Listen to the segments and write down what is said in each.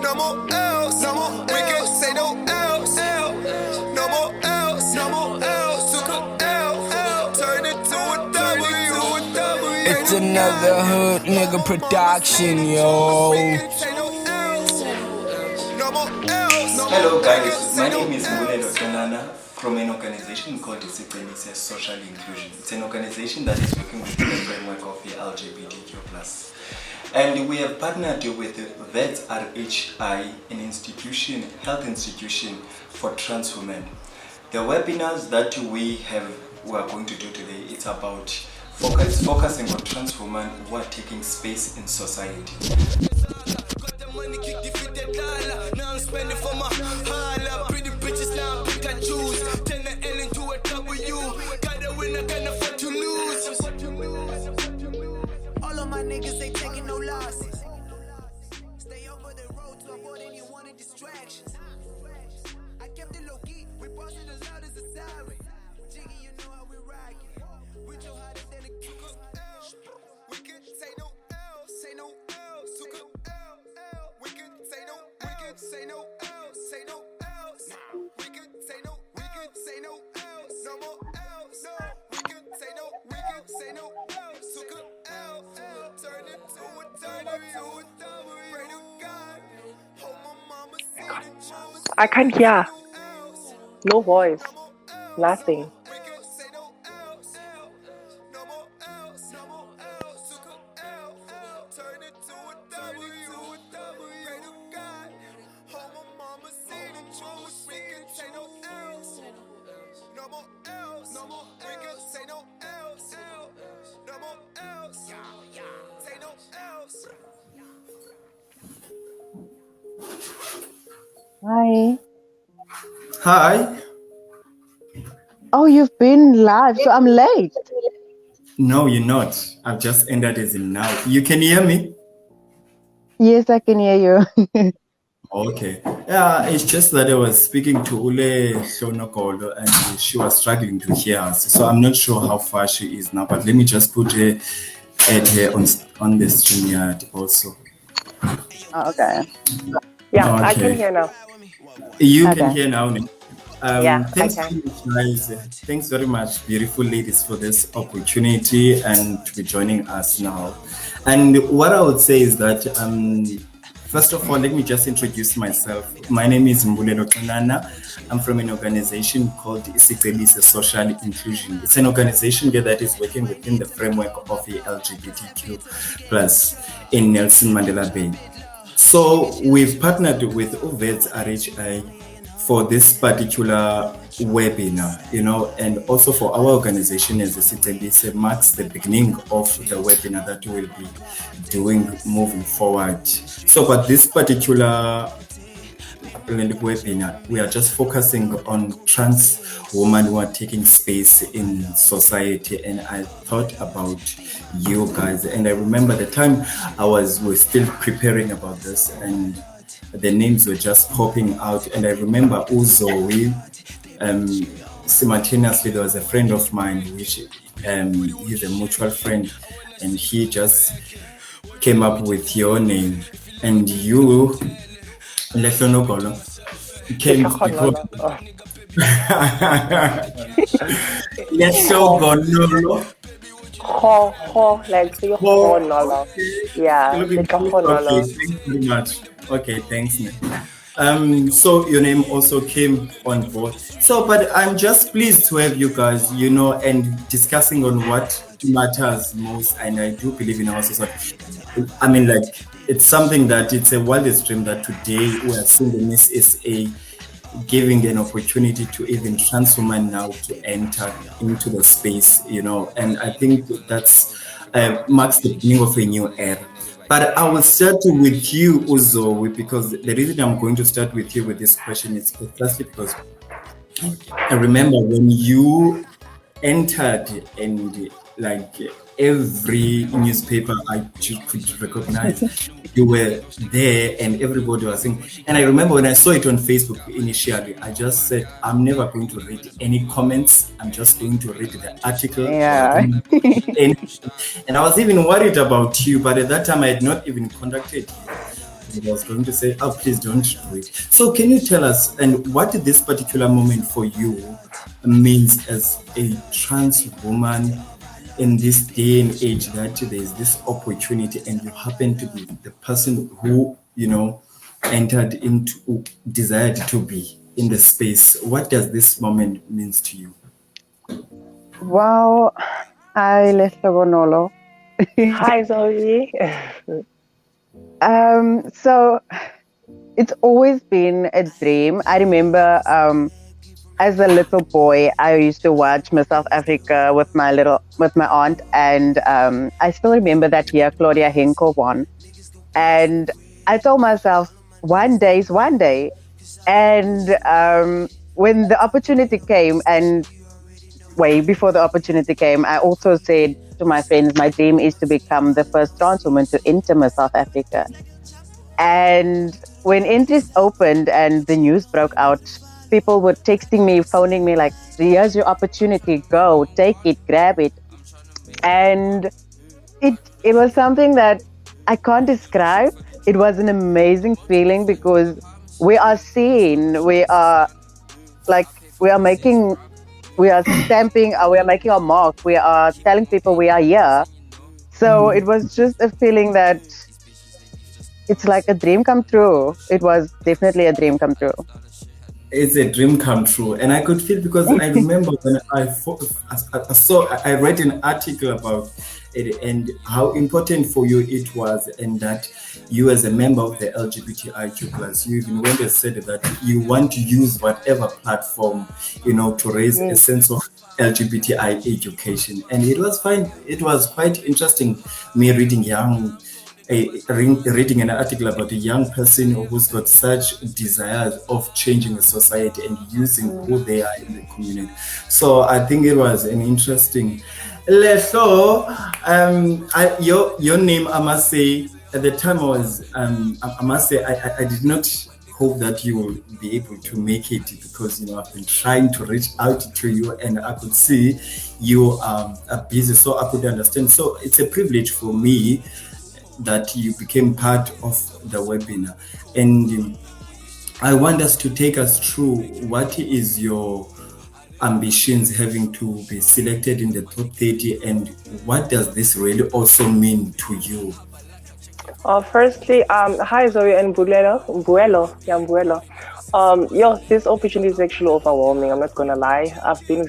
No more else. No more. We can say no else. No more else. No more else. Took a L. Turn it to a W. It's another hood nigga production, yo. Hello guys, my name is Mbulelo from an organization called Isicebiso Social Inclusion. It's an organization that is working within the framework of the LGBTQIA+. And we have partnered with VETS RHI, an institution, health institution for trans women. The webinars that we are going to do today, it's about focusing on trans women who are taking space in society. Now I'm spending for my holla. Pretty bitches now pick and choose. Turn the L into a W. Gotta win, I can't afford to lose. All of my niggas, they taking no losses. Stay over the road to avoid any wanted distractions. I kept it low key. We boss it as loud as a siren. Jiggy, you know how we rock it. We so hotter than a cuckoo. We can say no else, say no else. Suka L. We can say no. Say no else, say no else. We can say no, else. No more else. No, we can say no else. Took a L, turn it to a W. Pray to God, hope my mama see the truth. I can't hear. No voice. Nothing. Hi. Hi. Oh, you've been live, so I'm late. No, you're not. I've just ended as in now. You can hear me? Yes, I can hear you. Okay. Yeah, it's just that I was speaking to Lehlogonolo and she was struggling to hear us. So I'm not sure how far she is now, but let me just put her on the StreamYard also. Oh, okay. Yeah, okay. I can hear now. You can hear now. Thanks Thanks very much, beautiful ladies, for this opportunity and to be joining us now. And what I would say is that, first of all, let me just introduce myself. My name is Mbulelo. I'm from an organization called Isicebiso Social Inclusion. It's an organization that is working within the framework of the LGBTQ+ in Nelson Mandela Bay. So we've partnered with VETS RHI for this particular webinar, and also for our organization as Isicebiso marks the beginning of the webinar that we'll be doing moving forward. So, but this particular webinar, we are just focusing on trans women who are taking space in society, and I thought about you guys, and I remember the time we're still preparing about this, and the names were just popping out, and I remember Zoe. Simultaneously, there was a friend of mine, which he's a mutual friend, and he just came up with your name, and you, Lehlogonolo, came because Lehlogonolo. Like the Nolo. Yeah, Okay, thanks very much. Okay, thanks, man. So your name also came on board. So, but I'm just pleased to have you guys, and discussing on what matters most. And I do believe in our society. I mean, like, it's something that it's a wildest dream that today we are seeing the SSA giving an opportunity to even trans women now to enter into the space, and I think that's marks the beginning of a new era. But I will start with you, Zoe, because the reason I'm going to start with you with this question is precisely because I remember when you entered and like every newspaper I could recognize, you were there and everybody was saying. And I remember when I saw it on Facebook initially, I just said, I'm never going to read any comments. I'm just going to read the article. Yeah. And I was even worried about you, but at that time I had not even contacted you. I was going to say, oh, please don't do it. So can you tell us, and what did this particular moment for you means as a trans woman in this day and age, that there's this opportunity and you happen to be the person who, entered into, desired to be in the space? What does this moment means to you? Wow. Hi, Lehlogonolo. Hi, Zoe. So it's always been a dream. I remember as a little boy, I used to watch Miss South Africa with my aunt, and I still remember that year Claudia Henkel won. And I told myself, one day is one day. And when the opportunity came, and way before the opportunity came, I also said to my friends, my dream is to become the first trans woman to enter Miss South Africa. And when entries opened and the news broke out, people were texting me, phoning me like, here's your opportunity, go, take it, grab it. And it was something that I can't describe. It was an amazing feeling because we are seen, we are making our mark, we are telling people we are here. So it was just a feeling that it's like a dream come true. It was definitely a dream come true. It's a dream come true, and I could feel, because I remember when I read an article about it and how important for you it was, and that you, as a member of the LGBTIQ+, you even went and said that you want to use whatever platform, to raise a sense of LGBTI education. And it was fine. It was quite interesting, me reading an article about a young person who's got such desires of changing the society and using who they are in the community. So I think it was an interesting. Lehlo, your name, I must say, at the time I did not hope that you will be able to make it, because I've been trying to reach out to you and I could see you are busy, so I could understand. So it's a privilege for me that you became part of the webinar, and I want us to take us through what is your ambitions having to be selected in the top 30, and what does this really also mean to you? Firstly, hi Zoe and Mbulelo. This opportunity is actually overwhelming. I'm not gonna lie. I've been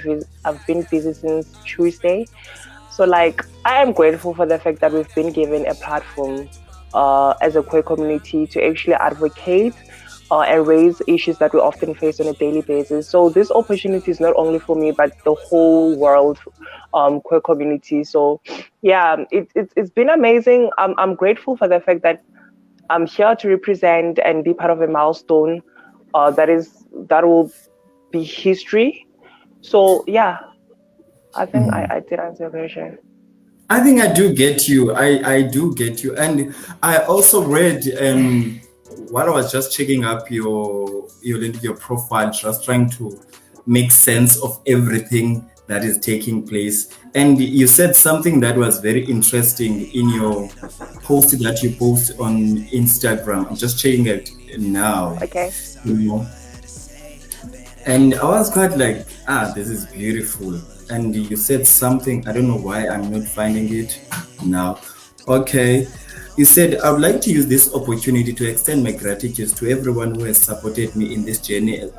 busy since Tuesday. So I am grateful for the fact that we've been given a platform as a queer community to actually advocate and raise issues that we often face on a daily basis. So this opportunity is not only for me, but the whole world queer community. So yeah, it's been amazing. I'm grateful for the fact that I'm here to represent and be part of a milestone that will be history. So yeah, I think I did answer your question. I think I do get you. I do get you. And I also read, while I was just checking up your profile, just trying to make sense of everything that is taking place. And you said something that was very interesting in your post that you post on Instagram. I'm just checking it now. Okay. And I was quite like, this is beautiful. And you said something, I don't know why I'm not finding it now. Okay. You said, I would like to use this opportunity to extend my gratitude to everyone who has supported me in this journey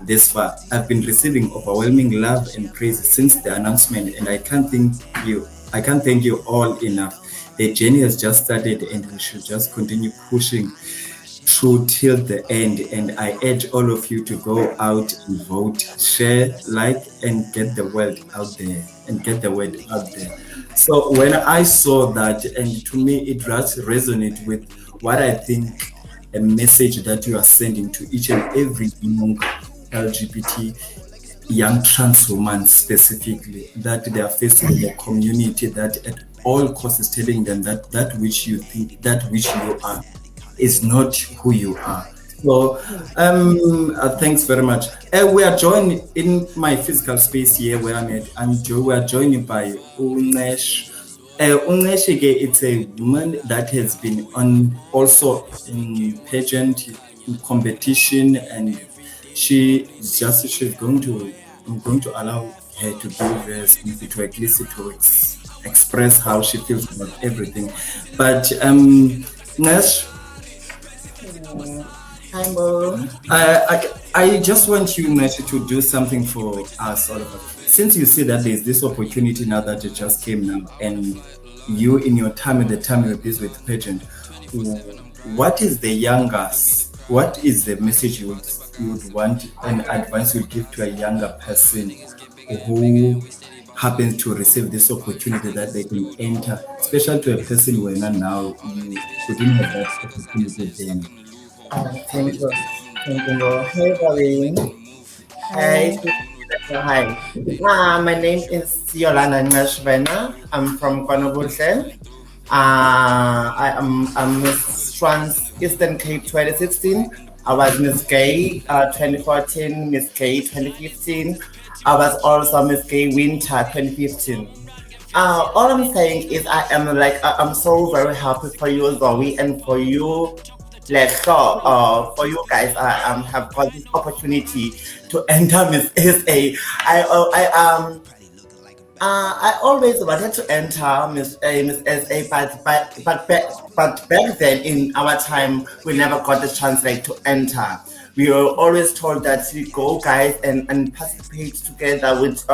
this far. I've been receiving overwhelming love and praise since the announcement, and I can't thank you all enough. The journey has just started and we should just continue pushing through till the end. And I urge all of you to go out and vote, share, like, and get the word out there. So when I saw that, and to me it does resonate with what I think a message that you are sending to each and every young LGBT young trans women specifically, that they are facing in the community, that at all costs is telling them that which you think, that which you are, is not who you are. So thanks very much. We are joined in my physical space here where I'm at. We are joined by Ncesh, Ncesh, it's a woman that has been on also in pageant in competition, and she's going to I'm going to allow her to give her something to at least to express how she feels about everything. But Nash, Hi, Mo. I just want you, Nash, to do something for us, all of us. Since you see that there's this opportunity now that it just came now, and you, in your time at the time you're busy with pageant, what is the youngest? What is the message you would want and advice you would give to a younger person who happens to receive this opportunity that they can enter, especially to a person who are not now you didn't have that opportunity then? Thank you. Thank you, Mo. Hey, Bobby. Hi. Hi. My name is Yolanda Ngashvena. I'm from Konobutlen. I'm Miss Trans Eastern Cape 2016. I was Miss Gay 2014, Miss Gay 2015. I was also Miss Gay Winter 2015. All I'm saying is I'm so very happy for you, Zoe, and for you, for you guys. I have got this opportunity to enter Miss SA. I always wanted to enter Miss SA, but back then in our time we never got the chance to enter. We were always told that we go guys and participate together with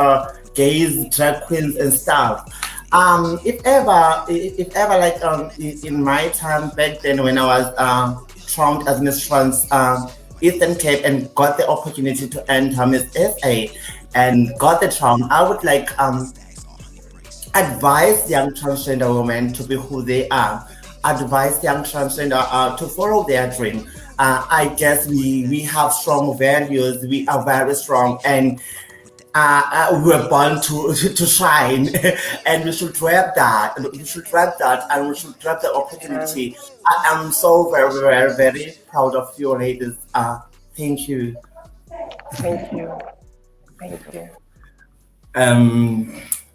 gays, drag queens and stuff. If ever in my time back then when I was crowned as Miss Trans Eastern Cape and got the opportunity to enter Miss SA and got the crown, I would advise young transgender women to be who they are, advise young transgender to follow their dream. I guess we have strong values, we are very strong, and we were born to shine, and we should grab that. We should grab that, and we should grab the opportunity. I am so very, very, very proud of you, ladies. Thank you. Thank you. Thank you.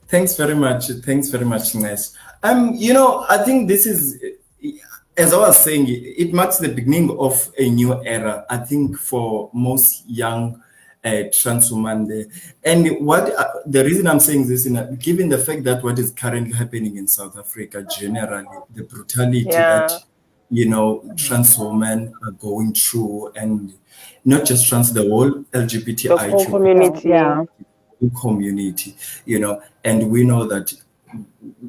Thanks very much. Thanks very much, Ncesh. I think this is, as I was saying, it marks the beginning of a new era. I think for most young trans women there. And what the reason I'm saying this, given the fact that what is currently happening in South Africa generally, the brutality that trans women are going through, and not just trans, the whole LGBTIQ the whole community. Community, and we know that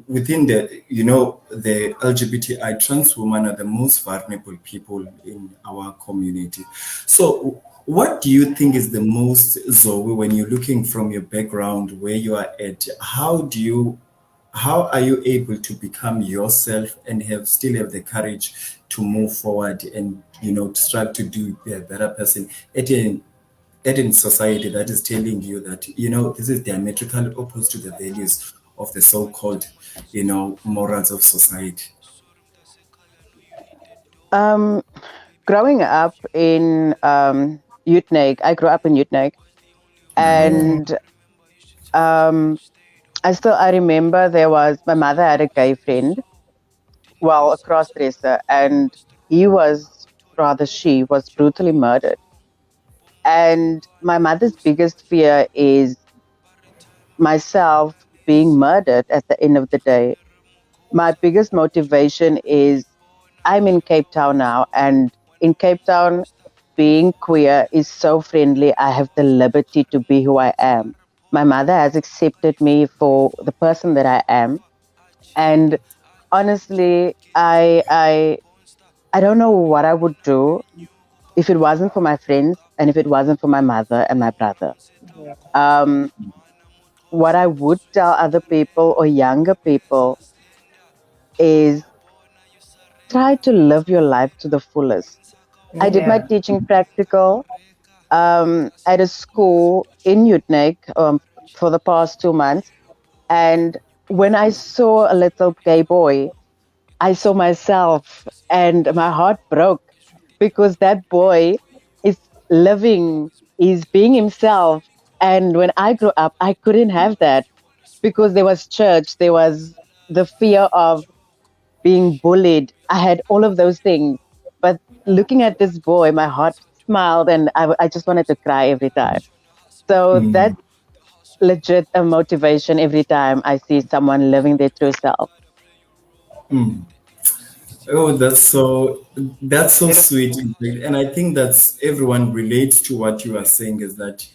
within the LGBTI trans women are the most vulnerable people in our community. So what do you think is the most, Zoe, when you're looking from your background, where you are at, how are you able to become yourself and still have the courage to move forward and to strive to be a better person in society that is telling you that this is diametrically opposed to the values of the so-called morals of society? Growing up in Utrecht, I grew up in Utrecht, and I remember my mother had a gay friend, a cross-dresser, and she was brutally murdered. And my mother's biggest fear is myself being murdered at the end of the day. My biggest motivation is I'm in Cape Town now, and in Cape Town, being queer is so friendly. I have the liberty to be who I am. My mother has accepted me for the person that I am. And honestly, I don't know what I would do if it wasn't for my friends and if it wasn't for my mother and my brother. What I would tell other people or younger people is try to live your life to the fullest. I did my teaching practical at a school in Utrecht for the past 2 months. And when I saw a little gay boy, I saw myself and my heart broke, because that boy is living, he's being himself. And when I grew up, I couldn't have that, because there was church, there was the fear of being bullied. I had all of those things. But looking at this boy, my heart smiled and I just wanted to cry every time. So that's legit a motivation every time I see someone living their true self. Oh, that's so sweet, in fact. And I think that's everyone relates to what you are saying is that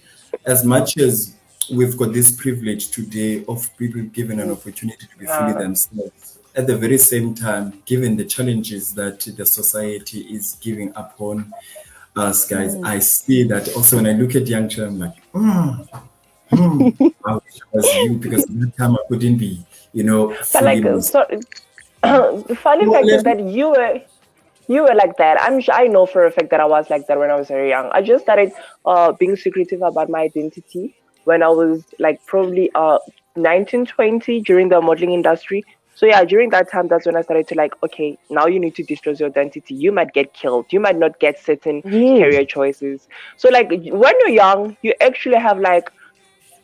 as much as we've got this privilege today of people given an opportunity to be fully themselves, at the very same time, given the challenges that the society is giving upon us, guys, I see that also when I look at young children, I'm like, I wish I was you because at that time I couldn't be, But fully like, myself. so the funny fact is that you were like that. I know for a fact that I was like that when I was very young. I just started being secretive about my identity when I was like probably 19, 20 during the modeling industry. So yeah, during that time, that's when I started to like, okay, now you need to disclose your identity. You might get killed. You might not get certain Yes. career choices. So like when you're young, you actually have like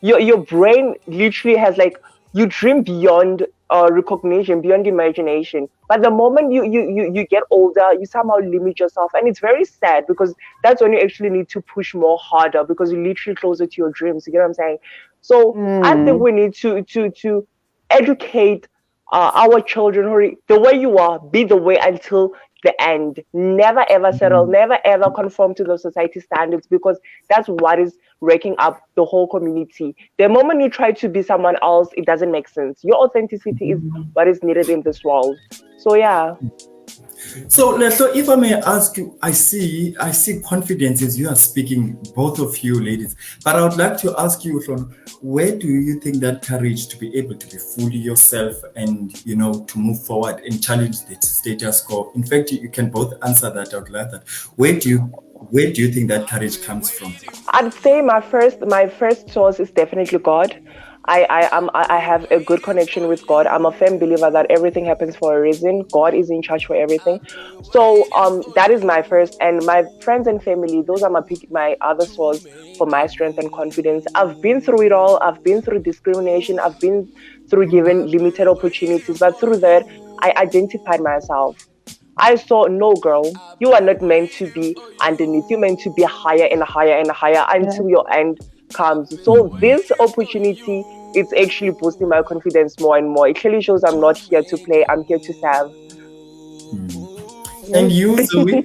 your brain literally has like you dream beyond recognition, beyond imagination. But the moment you get older, you somehow limit yourself, and it's very sad because that's when you actually need to push more harder because you're literally closer to your dreams. You get what I'm saying? So I think we need to educate our children. Hurry, the way you are, be the way until the end. Never ever settle, never ever conform to those society standards because that's what is wrecking up the whole community. The moment you try to be someone else, it doesn't make sense. Your authenticity is what is needed in this world. So yeah. So, Lehlo, if I may ask you, I see confidence as you are speaking, both of you ladies. But I would like to ask you, from where do you think that courage to be able to be fully yourself and to move forward and challenge the status quo? In fact, you can both answer that. I would like that. Where do you think that courage comes from? I'd say my first source is definitely God. I have a good connection with God. I'm a firm believer that everything happens for a reason. God is in charge for everything. So that is my first, and my friends and family. Those are my other source for my strength and confidence. I've been through it all. I've been through discrimination. I've been through given limited opportunities, but through that, I identified myself. I saw, no, girl, you are not meant to be underneath. You're meant to be higher and higher and higher until your end comes. So this opportunity, it's actually boosting my confidence more and more. It clearly shows I'm not here to play. I'm here to serve. And you, Zoe?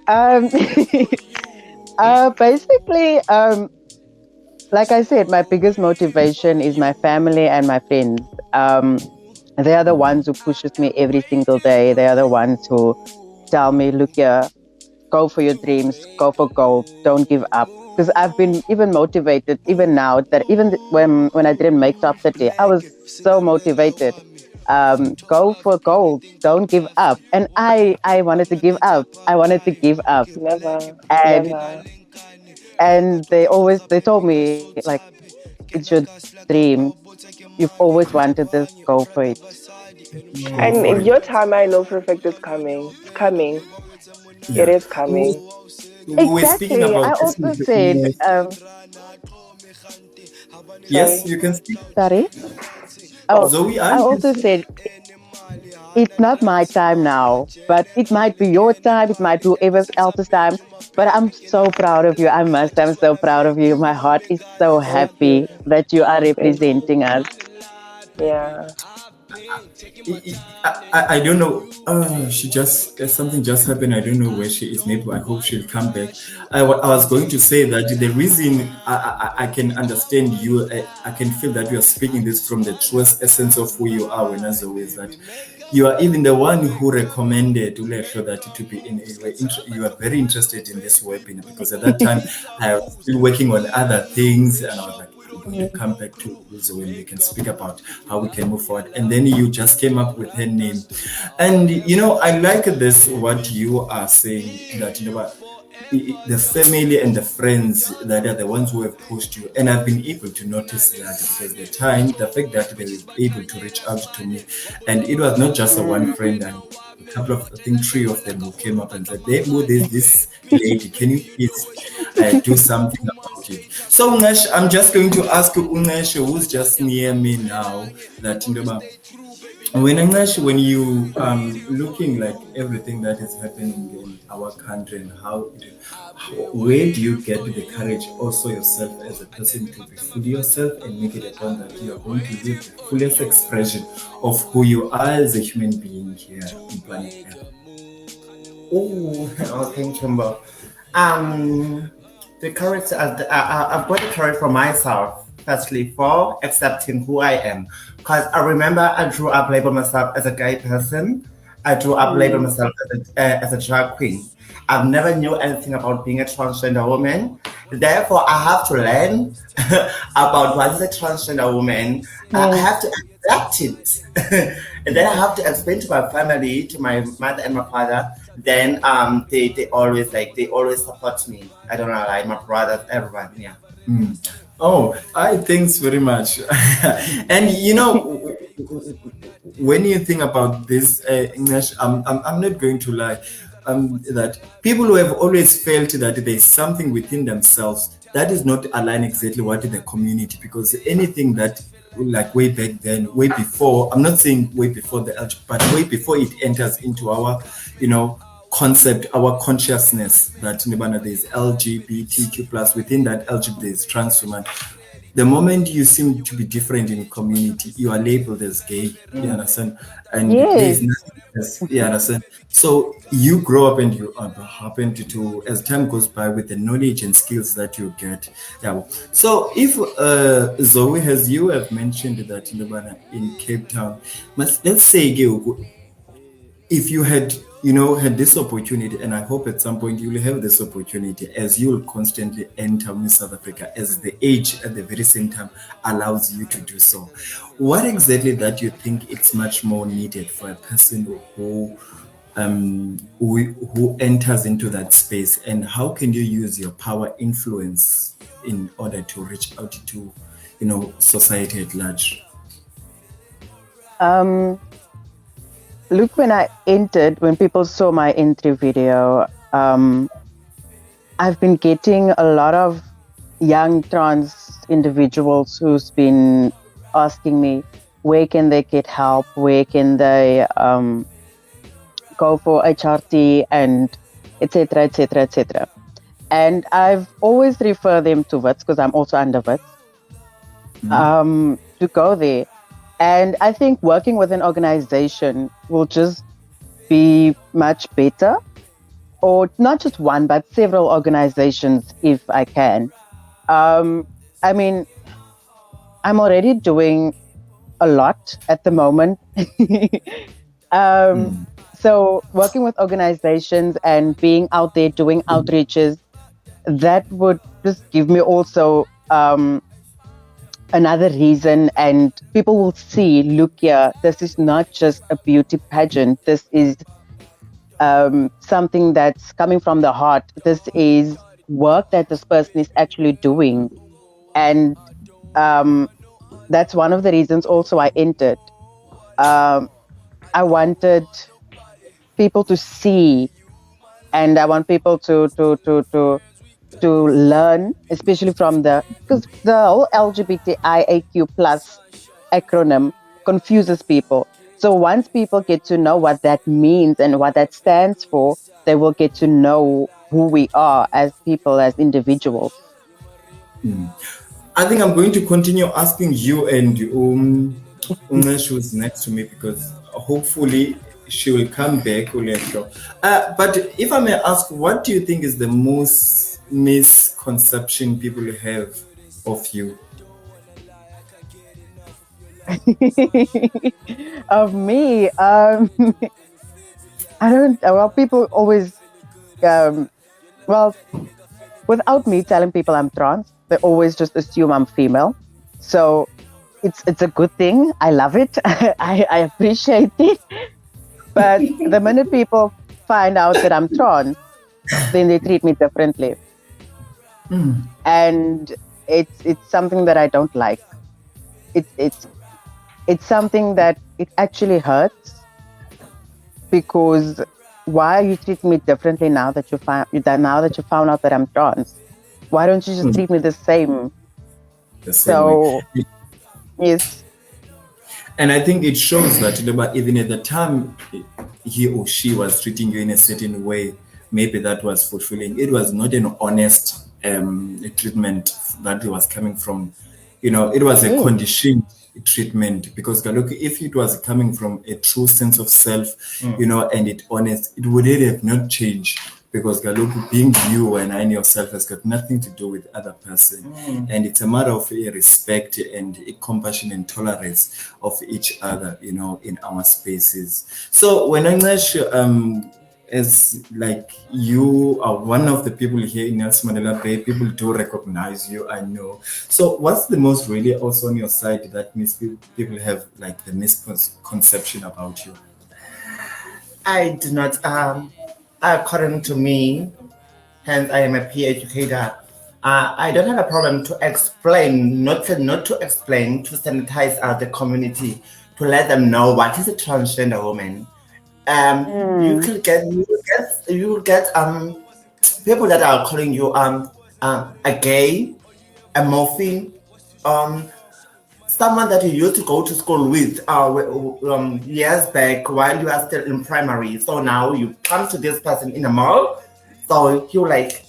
Um, basically, like I said, my biggest motivation is my family and my friends. They are the ones who pushes me every single day. They are the ones who tell me, look here, go for your dreams, go for gold, don't give up. Because I've been even motivated, even now, that even when I didn't make top 30, I was so motivated. Go for gold, don't give up. And I wanted to give up. I wanted to give up. Never, And never. and they told me, like, it's your dream. You've always wanted this, go for it. Go And for in it. your time, I know for a fact it's coming. It's coming. It Yeah. is coming. We're speaking Exactly. I about this. also said, Yes, Sorry. you can speak. sorry. Oh, Oh, Zoe, I I also said it's not my time now, but it might be your time. It might be whoever else's time. But I'm so proud of you. I'm so proud of you. My heart is so thank you. happy that you are Thank you. representing us. Yeah. I don't know. Something just happened. I don't know where she is. Maybe I hope she'll come back. I was going to say that the reason I can understand you, I can feel that you are speaking this from the truest essence of who you are. When as always that you are even the one who recommended Lehlo that to be in. You are very interested in this webinar because at that time I was still working on other things, and I was like, I'm going to come back to Zoe when we can speak about how we can move forward. And then you just came up with her name. And I like this what you are saying, that what the family and the friends that are the ones who have pushed you. And I've been able to notice that because the fact that they were able to reach out to me, and it was not just a one friend, and a couple of, I think 3 of them who came up and said, there's this lady, can you please do something about Okay. So Ncesh, I'm just going to ask Ncesh, who's just near me now, that Ndoba, when you looking like everything that is happening in our country and where do you get the courage also yourself as a person to be fully yourself and make it a point that you are going to live the fullest expression of who you are as a human being here in planet Earth? Oh, thank you, Mbo. The courage, I've got the courage for myself, firstly, for accepting who I am. Because I remember I grew up labeled myself as a gay person. I grew up labeled myself as a drag queen. I've never knew anything about being a transgender woman. Therefore, I have to learn about what is a transgender woman. I have to accept it. And then I have to explain to my family, to my mother and my father. Then they always support me. I don't know, like my brothers, everyone, yeah. Oh, thanks very much. And when you think about this, English, I'm not going to lie. That people who have always felt that there's something within themselves that is not aligned exactly what the community, because anything that like way back then, way before, I'm not saying way before the LGBT, but way before it enters into our, concept, our consciousness that there's LGBTQ plus, within that LGBT there's trans woman. The moment you seem to be different in community, you are labeled as gay. You understand? And there's nothing else. You understand? So you grow up and you happen to, as time goes by, with the knowledge and skills that you get. Yeah. So if Zoe, as you have mentioned that in Cape Town, let's say if you had this opportunity, and I hope at some point you'll have this opportunity, as you'll constantly enter Miss South Africa, as the age at the very same time allows you to do so. What exactly that you think it's much more needed for a person who enters into that space, and how can you use your power influence in order to reach out to society at large? Look, when people saw my entry video, I've been getting a lot of young trans individuals who's been asking me, where can they get help? Where can they go for HRT and etc., etc., etc. And I've always referred them to WITS, because I'm also under WITS, to go there. And I think working with an organization will just be much better, or not just one, but several organizations if I can. I mean, I'm already doing a lot at the moment. So working with organizations and being out there doing outreaches, that would just give me also another reason, and people will see, look here, this is not just a beauty pageant. This is something that's coming from the heart. This is work that this person is actually doing. And that's one of the reasons also I entered. I wanted people to see, and I want people to learn, especially from because the whole LGBTIAQ plus acronym confuses people. So once people get to know what that means and what that stands for, they will get to know who we are as people, as individuals. I think I'm going to continue asking you and Ncesh, who's next to me, because hopefully she will come back. But if I may ask, what do you think is the most misconception people have of you? Of me, people always, without me telling people I'm trans, they always just assume I'm female. So it's a good thing. I love it. I appreciate it. But the minute people find out that I'm trans, then they treat me differently. And it's something that I don't like. It's something that it actually hurts, because why are you treating me differently now that you found out that I'm trans? Why don't you just treat me the same? The same way. So, yes. And I think it shows that even at the time he or she was treating you in a certain way, maybe that was fulfilling. It was not an honest treatment that was coming from, it was a conditioned treatment, because look, if it was coming from a true sense of self, and it honest, it would have not changed. Because Galoku, being you and I yourself has got nothing to do with other person. And it's a matter of a respect and a compassion and tolerance of each other, in our spaces. So when Ncesh, as like you are one of the people here in Nelson Mandela Bay, people do recognize you, I know. So what's the most really also on your side that means people have like the misconception about you? I do not, according to me, hence I am a PhD educator. I don't have a problem to explain, not to explain, to sanitize the community, to let them know what is a transgender woman. You will get people that are calling you a gay, a morphine, someone that you used to go to school with years back while you are still in primary. So now you come to this person in a mall. So you're like,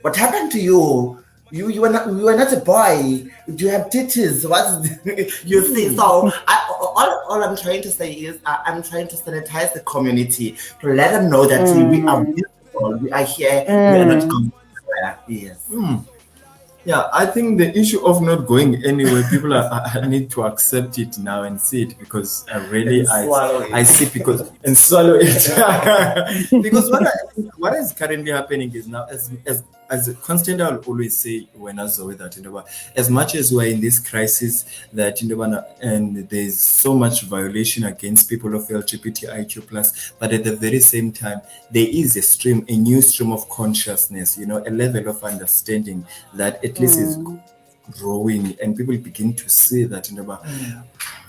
what happened to you? You were not a boy. Do you have titties? What's you see? So all I'm trying to say is I'm trying to sanitize the community, to let them know that we are beautiful, we are here, we are not going anywhere. Yes. Yeah, I think the issue of not going anywhere, people I need to accept it now and see it, because I see because and swallow it. Because what is currently happening is now, as a constant, I'll always say when I Zoe that as much as we're in this crisis that and there's so much violation against people of LGBTIQ plus, but at the very same time there is a new stream of consciousness, a level of understanding that at least is growing, and people begin to see that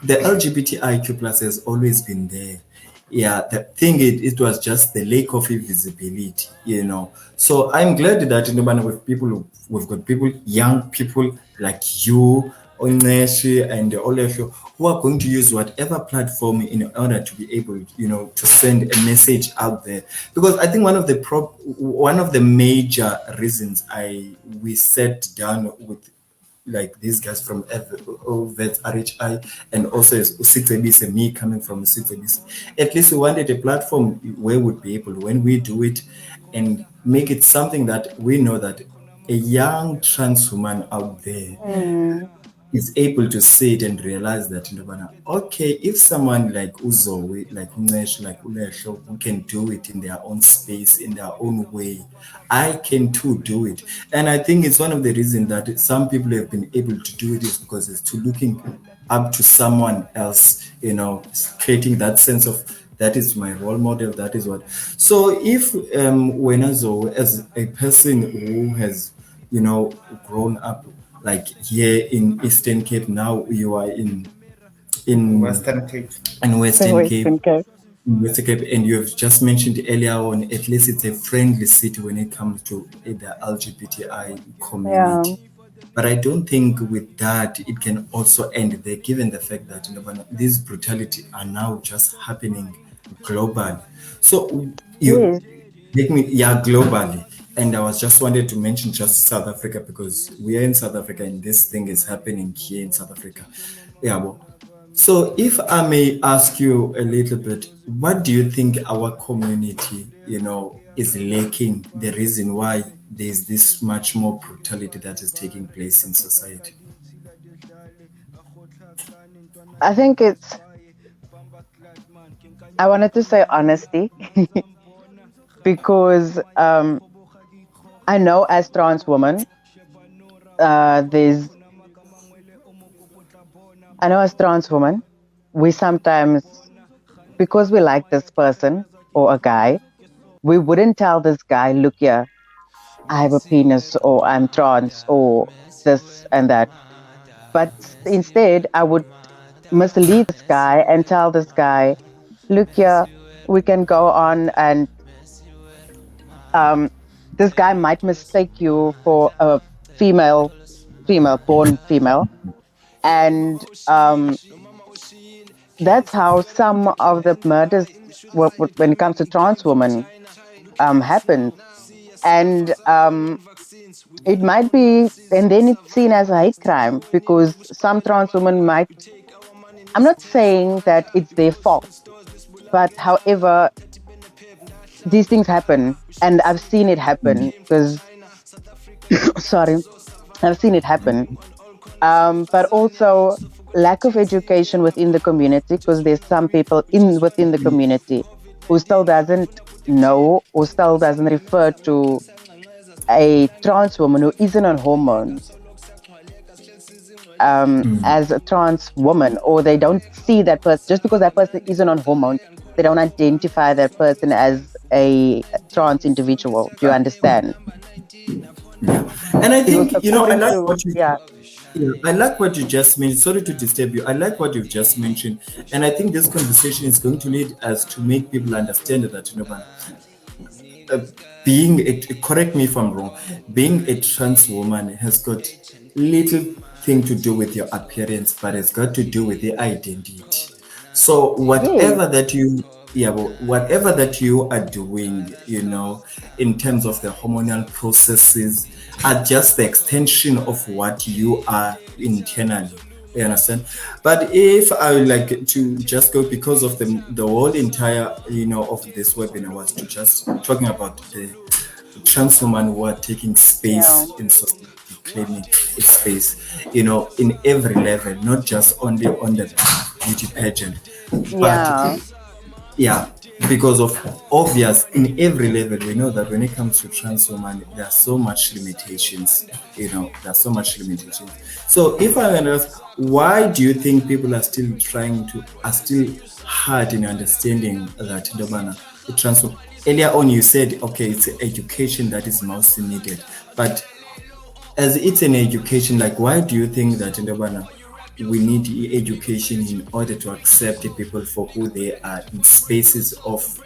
the LGBTIQ plus has always been there. Yeah, the thing it was just the lack of visibility, So I'm glad that we've got people, young people like you, Ncesh and Olesho, who are going to use whatever platform in order to be able, to send a message out there. Because I think one of the major reasons we sat down with like these guys from Vets RHI and also Isicebiso, me coming from Isicebiso. At least we wanted a platform where we'd be able, when we do it, and make it something that we know that a young trans woman out there is able to see it and realize that, okay, if someone like Zoe, like Ncesh, like Lehlo, who can do it in their own space, in their own way, I can too do it. And I think it's one of the reasons that some people have been able to do it is because it's to looking up to someone else, creating that sense of, that is my role model, that is what. So if when Zoe, as a person who has, grown up like here in Eastern Cape, now you are in Western Cape. In Western Cape, and you have just mentioned earlier on, at least it's a friendly city when it comes to the LGBTI community. Yeah. But I don't think with that it can also end there, given the fact that these brutality are now just happening globally. So globally. And I was just wanted to mention just South Africa, because we are in South Africa and this thing is happening here in South Africa. Yeah. Well, so if I may ask you a little bit, what do you think our community, is lacking, the reason why there's this much more brutality that is taking place in society? I think I wanted to say honesty because I know as trans woman, we sometimes, because we like this person or a guy, we wouldn't tell this guy, look here, I have a penis, or I'm trans, or this and that. But instead, I would mislead this guy and tell this guy, look here, we can go on and this guy might mistake you for a female, born female, and that's how some of the murders, when it comes to trans women, happen. And it might be, and then it's seen as a hate crime because some trans women might. I'm not saying that it's their fault, but however, these things happen, and I've seen it happen because, sorry, I've seen it happen. But also lack of education within the community, because there's some people within the community who still doesn't know or still doesn't refer to a trans woman who isn't on hormones as a trans woman, or they don't see that person just because that person isn't on hormones. They don't identify that person as a trans individual. Do you understand? Yeah. And I think, I like what you, yeah. I like what you just mentioned. Sorry to disturb you. I like what you've just mentioned. And I think this conversation is going to lead us to make people understand that, correct me if I'm wrong, being a trans woman has got little thing to do with your appearance, but it's got to do with your identity. So whatever that you are doing, in terms of the hormonal processes, are just the extension of what you are internally. You understand? But if I would like to just go, because of the whole entire, of this webinar was to just talking about the trans women who are taking space in society, claiming its space, in every level, not just only on the beauty pageant, but because of obvious, in every level, we know that when it comes to trans women, there are so much limitations, So if I ask, why do you think people are still hard in understanding that the trans woman? Earlier on you said, okay, it's education that is most needed, but as it's an education, like, why do you think that we need education in order to accept the people for who they are in spaces of,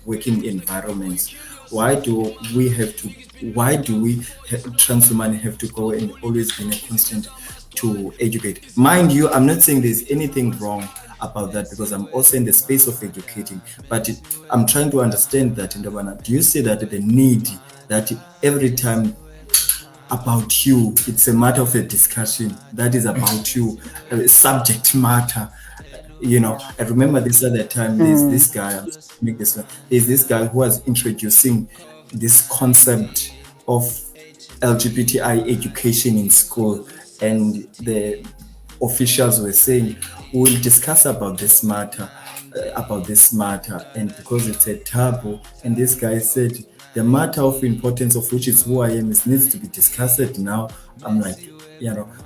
working environments? Why do trans women have to go and always be in a constant to educate? Mind you, I'm not saying there's anything wrong about that, because I'm also in the space of educating, but I'm trying to understand that, do you see that the need that every time about you, it's a matter of a discussion that is about you, subject matter? I remember this other time, there's this guy who was introducing this concept of LGBTI education in school, and the officials were saying, we'll discuss about this matter, and because it's a taboo, and this guy said, the matter of importance of which is who I am, needs to be discussed now. I'm like,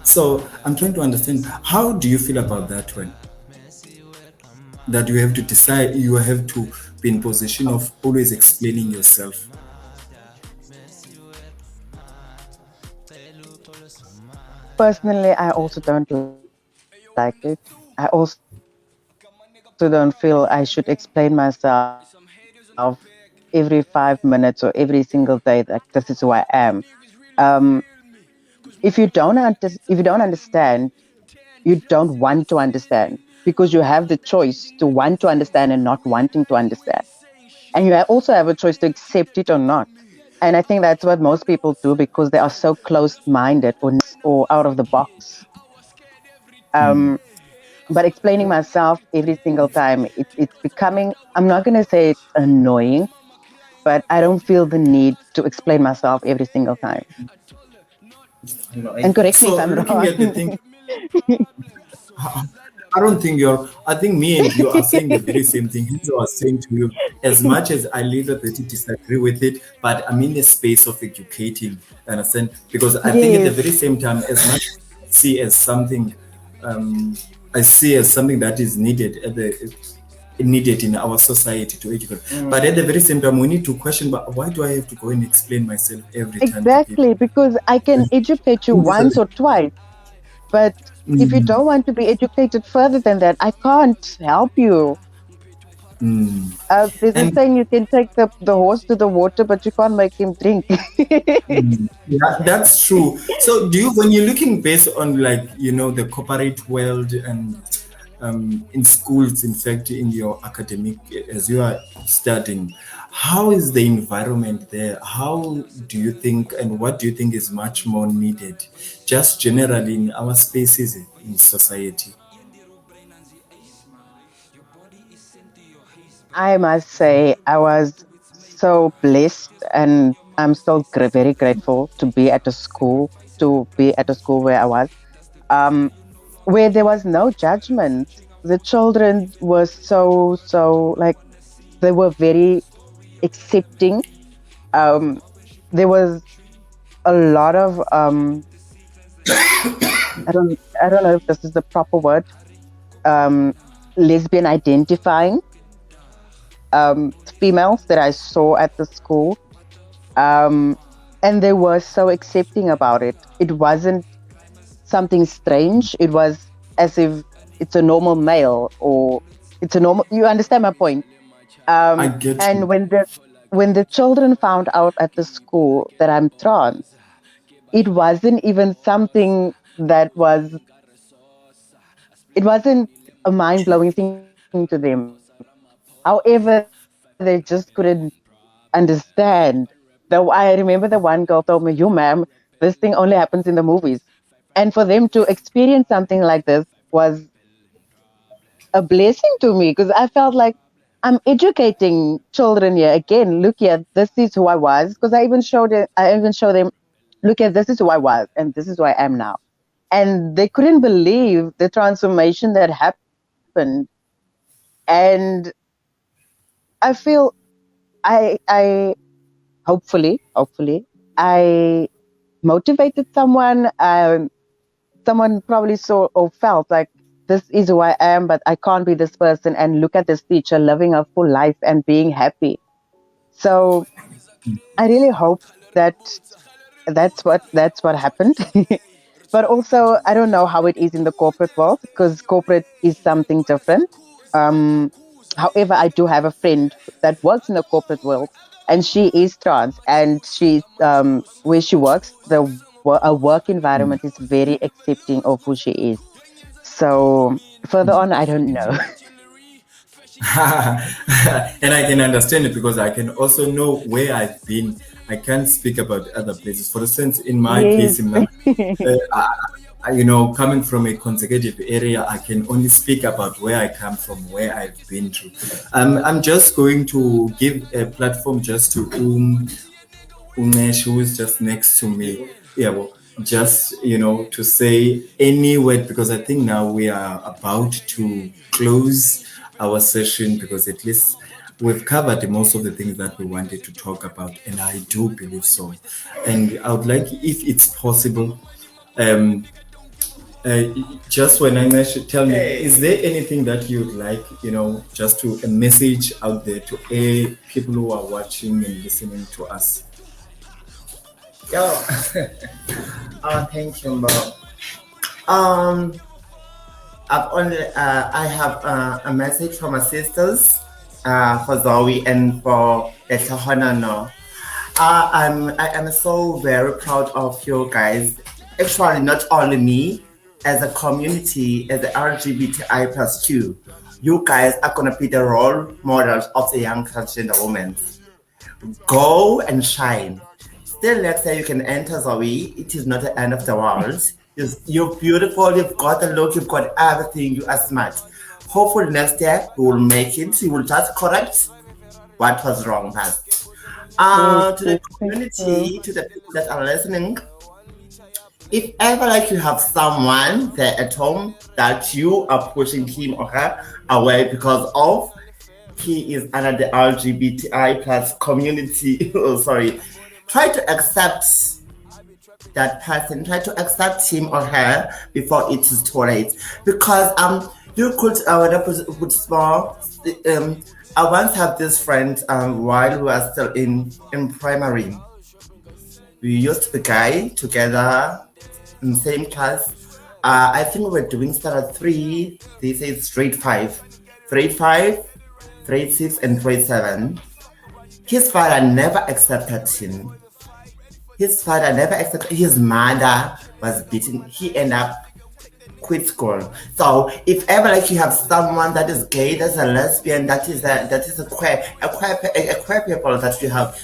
so I'm trying to understand, how do you feel about that one? That you have to decide, you have to be in position of always explaining yourself. Personally, I also don't like it. I also don't feel I should explain myself every 5 minutes or every single day that this is who I am. If you don't understand, you don't want to understand, because you have the choice to want to understand and not wanting to understand. And you also have a choice to accept it or not. And I think that's what most people do, because they are so closed-minded or out of the box. But explaining myself every single time, it's becoming, I'm not going to say it's annoying, but I don't feel the need to explain myself every single time. And correct me if I'm wrong. I think me and you are saying the very same thing. I was saying to you, as much as I little bit disagree with it, but I'm in the space of educating, understand? Because I think at the very same time, as much as I see as something that is needed in our society to educate. But at the very same time, we need to question, but why do I have to go and explain myself every time? Exactly, because I can educate you once or twice, but if you don't want to be educated further than that, I can't help you. There's a And saying you can take the horse to the water, but you can't make him drink. yeah, that's true. So, when you're looking based on like the corporate world and in schools, in fact, in your academic as you are studying, how is the environment there? How do you think, and what do you think is much more needed, just generally in our spaces in society? I must say, I was so blessed, and I'm still very grateful to be at a school, where I was, um, where there was no judgment. The children were so like they were very accepting. Um, there was a lot of I don't know if this is the proper word, um, lesbian identifying females that I saw at the school. Um, and they were so accepting about it. It wasn't something strange. It was as if it's a normal male, or it's a normal. You understand my point? I get And you. when the children found out at the school that I'm trans, it wasn't even something that was. It wasn't a mind blowing thing to them. However, they just couldn't understand. Though I remember the one girl told me, "You, ma'am, this thing only happens in the movies." And for them to experience something like this was a blessing to me, because I felt like I'm educating children here. Again, look here, this is who I was. Because I even showed them, look at, this is who I was, and this is who I am now. And they couldn't believe the transformation that happened. And I feel I hopefully I motivated someone. Someone probably saw or felt like, this is who I am, but I can't be this person. And look at this teacher living a full life and being happy. So I really hope that that's what happened. But also, I don't know how it is in the corporate world, because corporate is something different. Um, However, I do have a friend that works in the corporate world, and she is trans, and where she works, a work environment is very accepting of who she is. So further on, I don't know. And I can understand it because I can also know where I've been. I can't speak about other places. For instance, in my Yes. case, coming from a consecutive area, I can only speak about where I come from, where I've been to. I'm just going to give a platform just to Ncesh, who is just next to me. Yeah, well, just to say any word, because I think now we are about to close our session, because at least we've covered most of the things that we wanted to talk about, and I do believe so. And I would like, if it's possible, um, just when I should tell me, is there anything that you'd like, just to a message out there to people who are watching and listening to us? Yo, thank you, bro. Um, I have a message from my sisters, for Zoe and for Lehlogonolo. I am so very proud of you guys. Actually, not only me, as a community, as the LGBTI plus two, you guys are gonna be the role models of the young transgender women. Go and shine. Still, let's say you can enter Zoe. It is not the end of the world. You're beautiful. You've got the look. You've got everything. You are smart. Hopefully next year you will make it. You will just correct what was wrong past. To the community, to the people that are listening, if ever like you have someone there at home that you are pushing him or her away because of he is under the LGBTI plus community, oh, sorry, try to accept that person, try to accept him or her before it is too late. Because you could put small I once had this friend while we were still in primary. We used to be guy together in the same class. I think we were doing standard 3, they say it's grade 5. Grade 5, grade 6 and grade 7. His father never accepted him. His father never accepted. His mother was beaten. He ended up quit school. So if ever like you have someone that is gay, that's a lesbian, that is a queer people that you have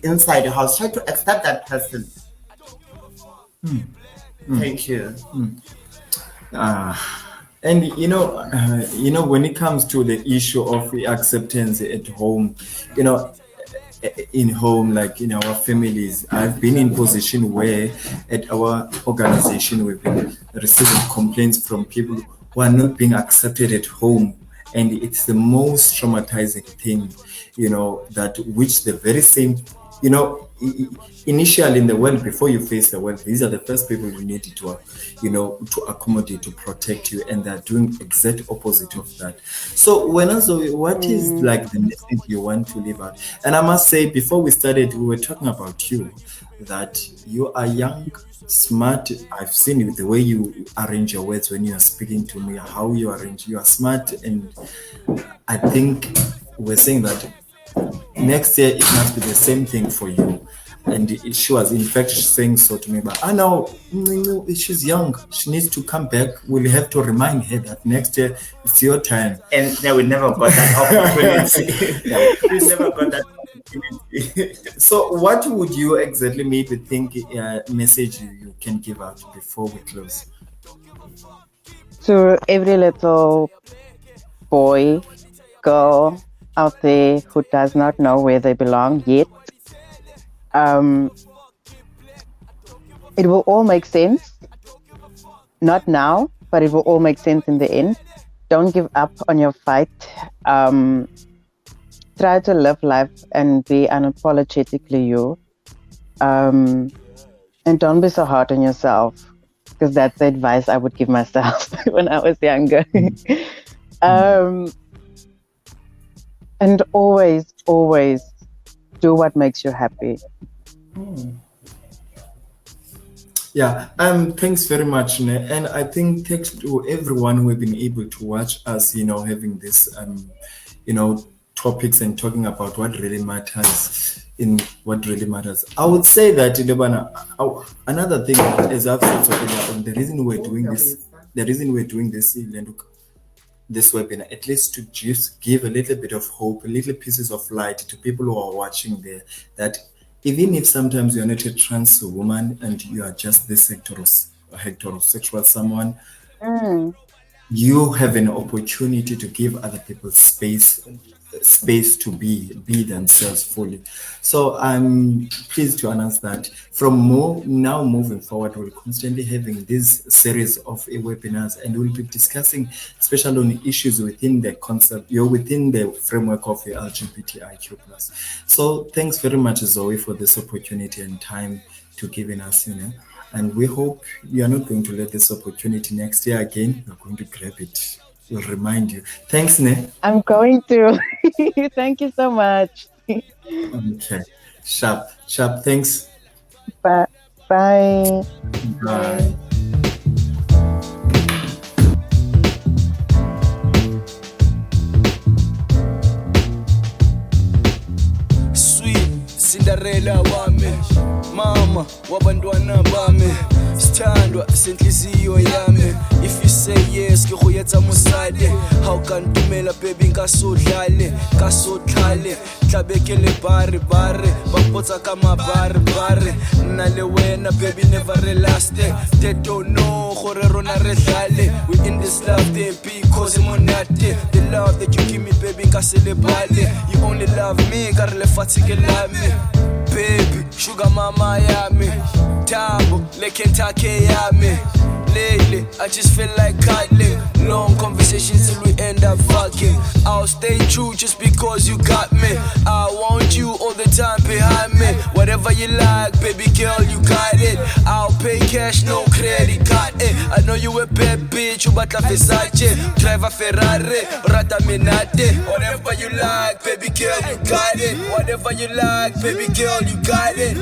inside your house, try to accept that person. Thank you. And when it comes to the issue of acceptance at home, in home, like in our families, I've been in position where at our organization we've been receiving complaints from people who are not being accepted at home, and it's the most traumatizing thing, that which the very same, initially in the world, before you face the world, these are the first people you need to accommodate, to protect you, and they're doing exact opposite of that. So what is like the message you want to leave out? And I must say, before we started, we were talking about you, that you are young, smart. I've seen it, the way you arrange your words when you are speaking to me, how you arrange. You are smart, and I think we're saying that next year it must be the same thing for you. And she was in fact saying so to me, but I know she's young, she needs to come back. We'll have to remind her that next year it's your time. And we never got that opportunity. We never got that opportunity. So what would you exactly maybe think message you can give out before we close? To every little boy, girl out there who does not know where they belong yet, it will all make sense. Not now, but it will all make sense in the end. Don't give up on your fight. Try to live life and be unapologetically you. And don't be so hard on yourself, because that's the advice I would give myself when I was younger. And always do what makes you happy. Yeah, thanks very much, Ne. And I think thanks to everyone who have been able to watch us, having this, topics and talking about what really matters. I would say that, another thing, as I've said, the reason we're doing this webinar, at least to just give a little bit of hope, a little pieces of light to people who are watching there, that even if sometimes you're not a trans woman and you are just this heterosexual someone, you have an opportunity to give other people space to be themselves fully. So I'm pleased to announce that from now moving forward, we'll constantly having this series of webinars, and we'll be discussing especially on issues within the concept, within the framework of the LGBTIQ+. So thanks very much, Zoe, for this opportunity and time to giving us, and we hope you are not going to let this opportunity next year again. You're going to grab it. We'll remind you. Thanks, Ne. I'm going to. Thank you so much. Okay. Sharp. Thanks. Bye. Bye. Sweet Cinderella wami, mama wabantwana bami, sithandwa senhliziyo yami. If you say yes, ke go yetsa mosadi. How can tumela baby nkasodlale, tlabekele bare bapotsa ka mabare. Nna le wena baby never last. They don't know gore rona re dlale. We in this love they because monate. The love that you give me baby nkaselebale. You only love me ka re lefatshe ke lami. Baby, sugar mama yami, Tambo, le Kentucky yami. Lately, I just feel like cuddling. Long conversations till we end up fucking. I'll stay true just because you got me. I want you all the time behind me. Whatever you like, baby girl, you got it. I'll pay cash, no credit card. I know you a bad bitch, you batla Versace. Drive a Ferrari, rata Minate. Whatever you like, baby girl, you got it. Whatever you like, baby girl, you got it.